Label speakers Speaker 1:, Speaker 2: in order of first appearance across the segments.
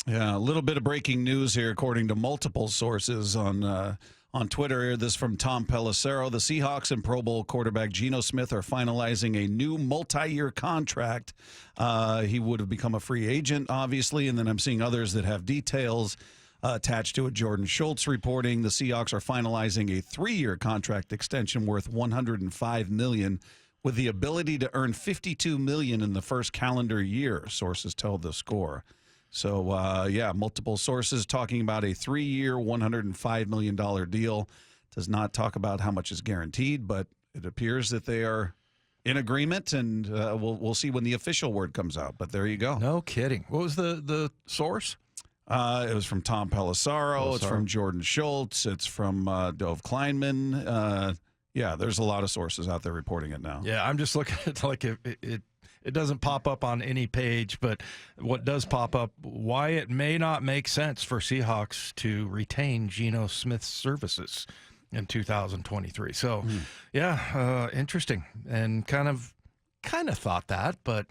Speaker 1: Yeah, a little bit of breaking news here, according to multiple sources on Twitter. This from Tom Pelissero. The Seahawks and Pro Bowl quarterback Geno Smith are finalizing a new multi-year contract. He would have become a free agent, obviously, and then I'm seeing others that have details attached to it. Jordan Schultz reporting the Seahawks are finalizing a 3-year contract extension worth $105 million, with the ability to earn $52 million in the first calendar year, sources tell The Score. So, yeah, multiple sources talking about a 3-year, $105 million deal. Does not talk about how much is guaranteed, but it appears that they are in agreement, and we'll see when the official word comes out. But there you go.
Speaker 2: No kidding. What was the source?
Speaker 1: It was from Tom Pelissero. It's from Jordan Schultz. It's from Dov Kleinman. Yeah, there's a lot of sources out there reporting it now.
Speaker 2: Yeah, I'm just looking at like it doesn't pop up on any page, but what does pop up, why it may not make sense for Seahawks to retain Geno Smith's services in 2023. So, yeah, interesting, and kind of thought that, but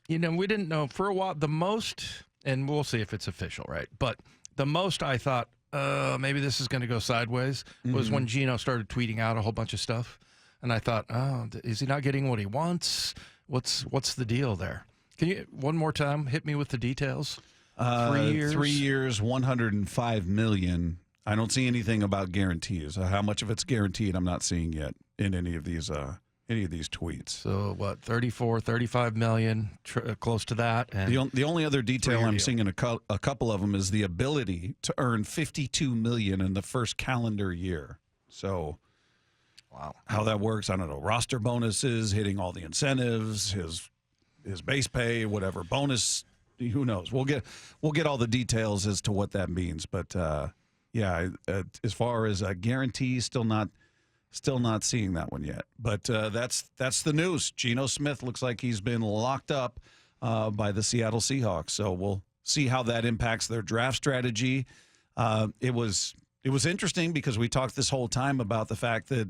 Speaker 2: you know, we didn't know for a while. The most, and we'll see if it's official, right? But the most I thought maybe this is going to go sideways was when Geno started tweeting out a whole bunch of stuff, and I thought, oh, is he not getting what he wants? What's the deal there? Can you one more time hit me with the details? 3 years,
Speaker 1: 3 years, $105 million. I don't see anything about guarantees. How much of it's guaranteed, I'm not seeing yet in any of these tweets.
Speaker 2: So what, 34, 35 million, close to that. And
Speaker 1: the only other detail I'm seeing in a couple of them is the ability to earn $52 million in the first calendar year. So.
Speaker 2: Wow,
Speaker 1: how that works, I don't know. Roster bonuses, hitting all the incentives, his base pay, whatever bonus, who knows? We'll get all the details as to what that means. But yeah, as far as a guarantee, still not seeing that one yet. But that's the news. Geno Smith looks like he's been locked up by the Seattle Seahawks. So we'll see how that impacts their draft strategy. It was interesting because we talked this whole time about the fact that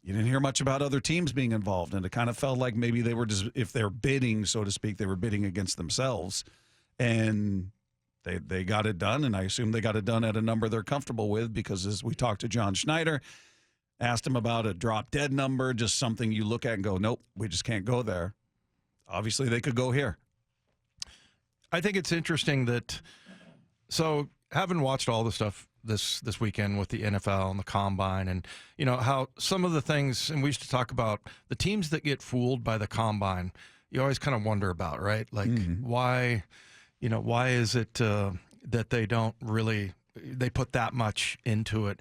Speaker 1: you didn't hear much about other teams being involved, and it kind of felt like maybe they were just, if they're bidding, so to speak, they were bidding against themselves, and they got it done, and I assume they got it done at a number they're comfortable with, because as we talked to John Schneider, asked him about a drop-dead number, just something you look at and go, nope, we just can't go there. Obviously, they could go here.
Speaker 2: I think it's interesting that, so having watched all the stuff this weekend with the NFL and the Combine, and you know how some of the things, and we used to talk about the teams that get fooled by the Combine, you always kind of wonder about, right? Like why is it that they put that much into it?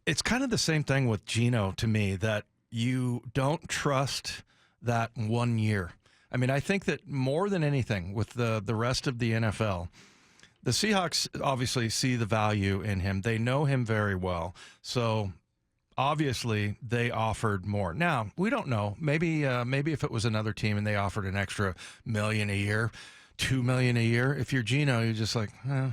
Speaker 2: It's kind of the same thing with Geno to me, that you don't trust that 1 year. I mean, I think that more than anything with the rest of the NFL, the Seahawks obviously see the value in him. They know him very well. So obviously they offered more. Now, we don't know. Maybe if it was another team and they offered an extra $1 million a year, $2 million a year, if you're Geno, you're just like, no,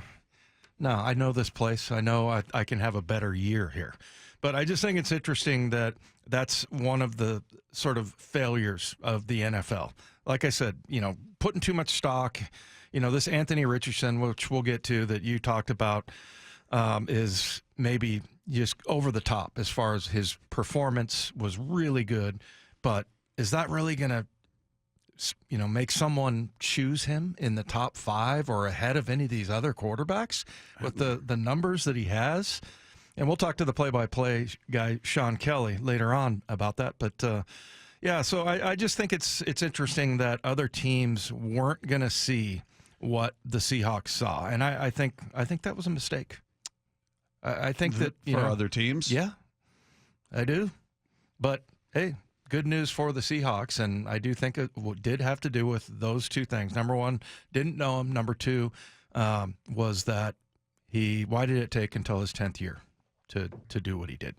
Speaker 2: I know this place. I know I can have a better year here. But I just think it's interesting that that's one of the sort of failures of the NFL. Like I said, putting too much stock. This Anthony Richardson, which we'll get to, that you talked about, is maybe just over the top as far as his performance was really good. But is that really going to, make someone choose him in the top 5 or ahead of any of these other quarterbacks with the numbers that he has? And we'll talk to the play-by-play guy, Sean Kelly, later on about that. But, yeah, so I just think it's interesting that other teams weren't going to see what the Seahawks saw, and I think that was a mistake. I think that
Speaker 1: for other teams,
Speaker 2: yeah, I do. But hey, good news for the Seahawks, and I do think it did have to do with those two things. Number one, didn't know him. Number two, was that why did it take until his 10th year to do what he did?